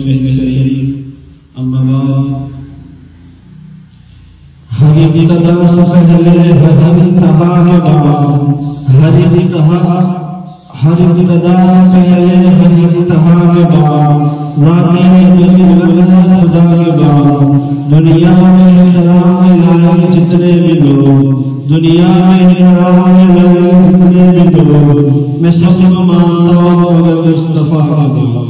الكريم أما بعد ہر ابتدا سے پہلے ہر انتہا کے بعد ہر ابتدا سے پہلے ہر انتہا کے بعد خدا کے بعد دنیا میں احترام کے لائق جتنے بھی لوگ میں سب کو مانتا ہوں مگر مصطفیٰ کا دعا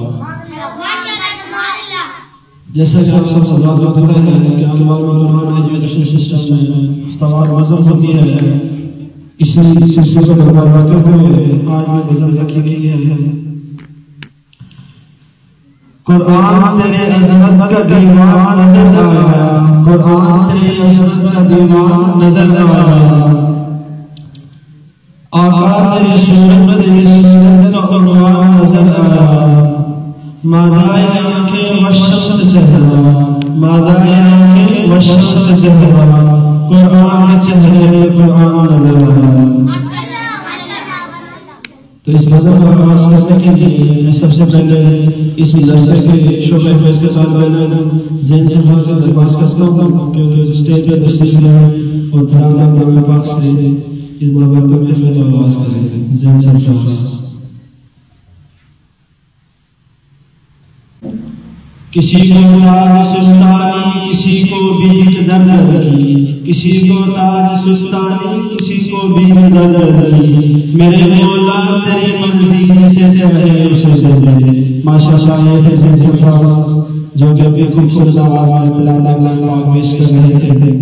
جیسا کہ آپ سب حضرات کو پتہ ہے کہ طلباء قرآن ایجوکیشن سسٹم میں استوار نظم ہوتی ہے اسی سلسلے کو بڑھاتے ہوئے آج میں نظم رکھی گئی ہے قرآن تیرے عظمت کا دیوان نظر آیا قرآن تیرے عظمت کا دیوان نظر آیا آقا تیری صورت تیری سنت کا عنوان نظر آیا مادائے آنکھیں والشمس چہرہ مادائے آنکھیں والشمس چہرہ قرآن کے چہرے میں قرآن نظر آیا۔ تو اس نظر کو آغاز کرنے کے لیے میں سب سے پہلے اس مدرسے کے شعبہ فیض کے طالب علم ذہن جمع کا درخواست کرتا ہوں کیونکہ اسٹیج پہ تشریف لائے اور دھیان کلام پاک سے اس بابرکت کے فیض آغاز کریں ذہن سے درخواست۔ کسی کو تاج سلطانی کسی کو بھیک در کی کسی کو تاج سلطانی کسی کو بھیک در کی میرے مولا تیری مرضی سے چاہے اسے دے ماشاءاللہ یہ ہے سرفراز جو کہ اپنی خوبصورت آواز میں کلام پاک پیش کر رہے تھے۔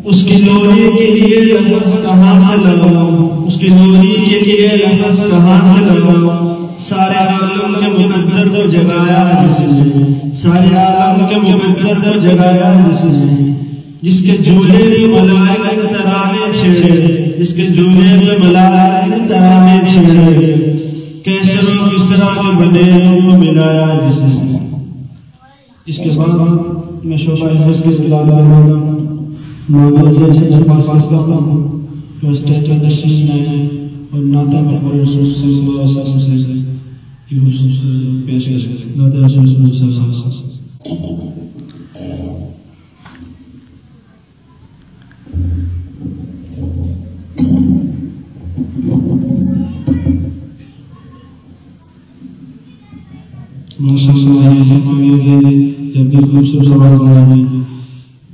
اس کی لوری کے لیے لفظ کہاں سے لگاؤں اس کی لوری کے لیے لفظ کہاں سے لگاؤں سارے عالم کے مقدر کو جگایا جس نے سارے عالم کے مقدر کو جگایا جس نے جس کے جھولے میں ملائکت ترانے چھیڑے جس کے جھولے میں ملائکت ترانے چھیڑے کیسر و کسرا کے بنے کو ملایا جس نے۔ اس کے بعد میں شعبہ حفظ کے طلباء مولانا سے درخواست کرتا ہوں کہ اسٹیج پر تشریف لائیں اور نعتیں محمد رسول صلی اللہ علیہ وسلم کی حضور پیش کریں نعت رسول صلی اللہ علیہ وسلم۔ ماشاءاللہ یہ جب بھی خوبصورت آواز آئی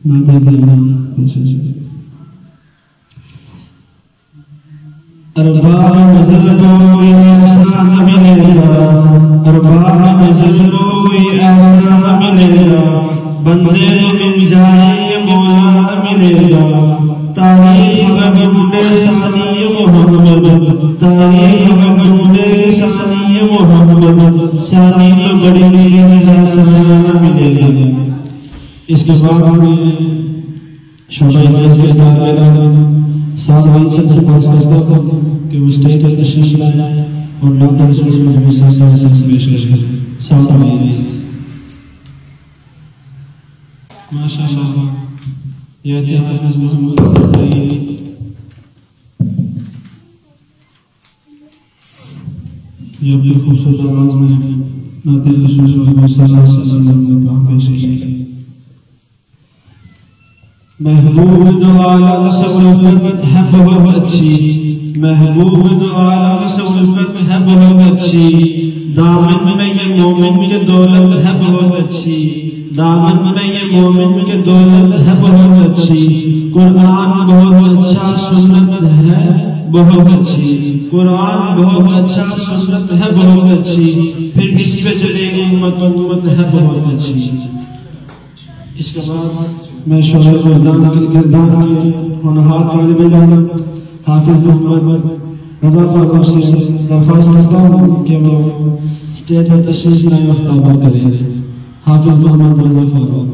نعتیں دینا ارباب نظر کوئی ایسا نہ ملے گا ارباب نظر کوئی ایسا نہ ملے گا بندے تو مل جائے یہ مولا نہ ملے گا تاریخ میں ڈھونڈے ثانی محمد تاریخ میں ڈھونڈے ثانی محمد ثانی تو بڑی ایسا نہ ملے گا۔ اس کے بعد ہمیں شعبہ حفظ کے طالب علم سامعین سے درخواست کرتا ہوں کہ وہ اسٹیج پر تشریف لائیں اور نعت رسول صلی اللہ علیہ وسلم پیش کریں سامعین۔ ماشاءاللہ یہ تھے حافظ محمد صدیق جو اپنی خوبصورت آواز میں نعت رسول صلی اللہ علیہ وسلم پیش کی۔ محبوب دو عالم سے الفت ہے بہت اچھی محبوب دو عالم سے الفت ہے بہت اچھی دامن میں یہ مومن کی دولت ہے بہت اچھی دامن میں یہ مومن کی دولت ہے بہت اچھی قرآن بہت اچھا سنت ہے بہت اچھی قرآن بہت اچھا سنت ہے بہت اچھی پھر اس پہ چلے امت ہے بہت اچھی۔ اس کے بعد میں شعبہ قرآن کے کردار کے ہونہار طالب علم حافظ محمد رضا فاروق سے درخواست کرتا ہوں کہ وہ اسٹیج پر تشریف لائیں وقت آباد کریں۔ حافظ محمد رضا فاروق۔